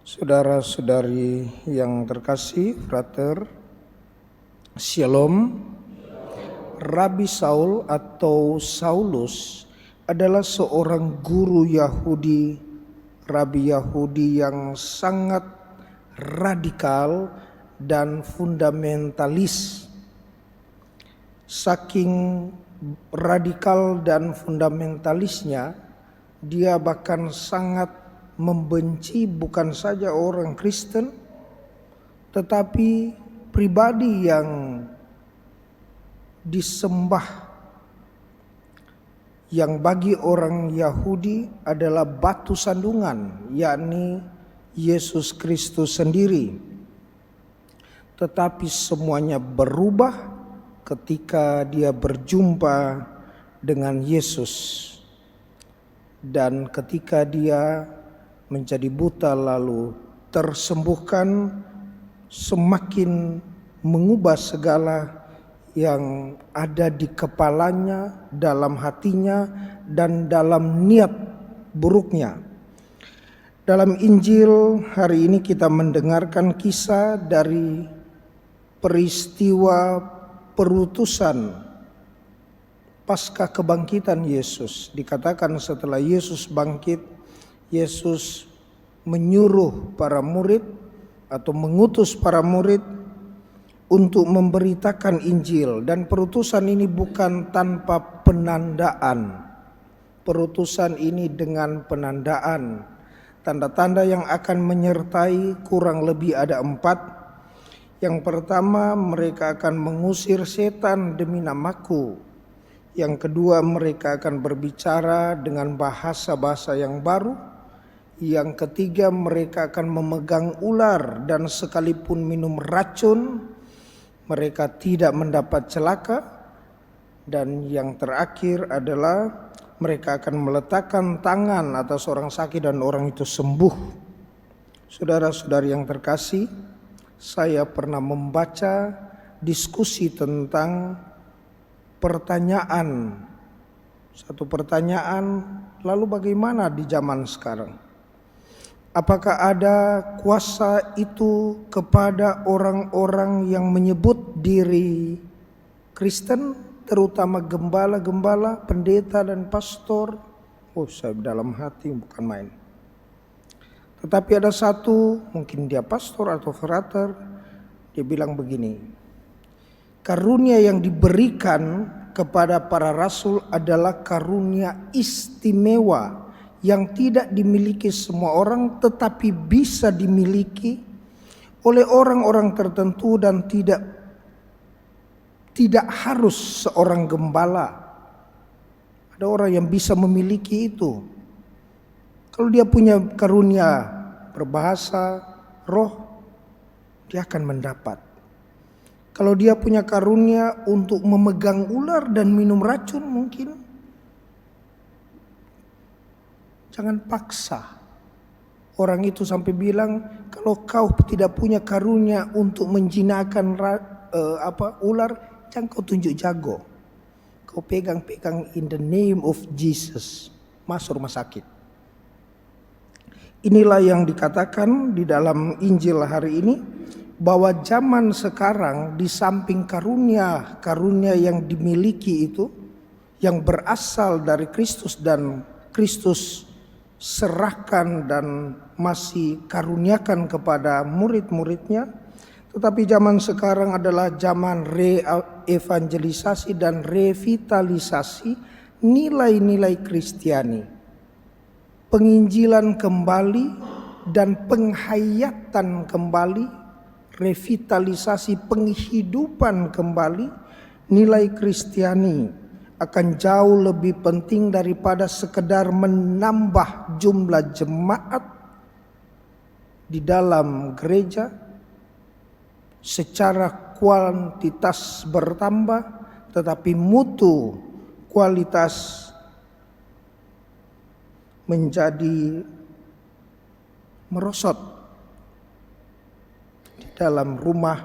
Saudara-saudari yang terkasih, frater, Shalom. Rabi Saul atau Saulus adalah seorang guru Yahudi, rabi Yahudi yang sangat radikal dan fundamentalis. Saking radikal dan fundamentalisnya, dia bahkan sangat membenci bukan saja orang Kristen, tetapi pribadi yang disembah, yang bagi orang Yahudi adalah batu sandungan, yakni Yesus Kristus sendiri. Tetapi semuanya berubah ketika dia berjumpa dengan Yesus. Dan ketika dia menjadi buta lalu tersembuhkan, semakin mengubah segala yang ada di kepalanya, dalam hatinya, dan dalam niat buruknya. Dalam Injil hari ini kita mendengarkan kisah dari peristiwa perutusan pasca kebangkitan Yesus. Dikatakan setelah Yesus bangkit, Yesus menyuruh para murid atau mengutus para murid untuk memberitakan Injil, dan perutusan ini bukan tanpa penandaan. Perutusan ini dengan penandaan. Tanda-tanda yang akan menyertai kurang lebih ada 4. Yang pertama, mereka akan mengusir setan demi namaku. Yang kedua, mereka akan berbicara dengan bahasa-bahasa yang baru. Yang ketiga, mereka akan memegang ular, dan sekalipun minum racun mereka tidak mendapat celaka. Dan yang terakhir adalah mereka akan meletakkan tangan atas orang sakit dan orang itu sembuh. Saudara-saudari yang terkasih, saya pernah membaca diskusi tentang pertanyaan. Satu pertanyaan, lalu bagaimana di zaman sekarang? Apakah ada kuasa itu kepada orang-orang yang menyebut diri Kristen, terutama gembala-gembala, pendeta dan pastor? Oh, saya dalam hati bukan main. Tetapi ada satu, mungkin dia pastor atau frater, dia bilang begini: karunia yang diberikan kepada para rasul adalah karunia istimewa yang tidak dimiliki semua orang, tetapi bisa dimiliki oleh orang-orang tertentu dan tidak harus seorang gembala. Ada orang yang bisa memiliki itu. Kalau dia punya karunia berbahasa roh, dia akan mendapat. Kalau dia punya karunia untuk memegang ular dan minum racun, mungkin jangan paksa. Orang itu sampai bilang, kalau kau tidak punya karunia untuk menjinakkan ular, jangan kau tunjuk jago. Kau pegang-pegang in the name of Jesus, masuk rumah sakit. Inilah yang dikatakan di dalam Injil hari ini, bahwa zaman sekarang di samping karunia yang dimiliki itu, yang berasal dari Kristus dan Kristus serahkan dan masih karuniakan kepada murid-muridnya, tetapi zaman sekarang adalah zaman re-evangelisasi dan revitalisasi nilai-nilai Kristiani, penginjilan kembali dan penghayatan kembali, revitalisasi penghidupan kembali. Nilai Kristiani akan jauh lebih penting daripada sekedar menambah jumlah jemaat di dalam gereja. Secara kuantitas bertambah, tetapi mutu, kualitas menjadi merosot. Di dalam rumah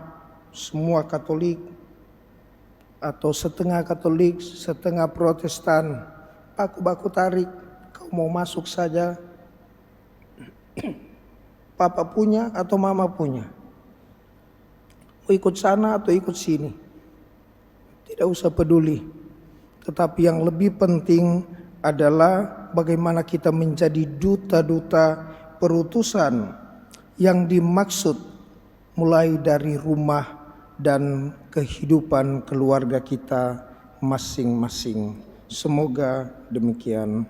semua Katolik atau setengah Katolik, setengah Protestan, baku tarik, kau mau masuk saja. papa punya atau mama punya. Mau ikut sana atau ikut sini, tidak usah peduli. Tetapi yang lebih penting adalah bagaimana kita menjadi duta-duta perutusan yang dimaksud mulai dari rumah dan kehidupan keluarga kita masing-masing. Semoga demikian.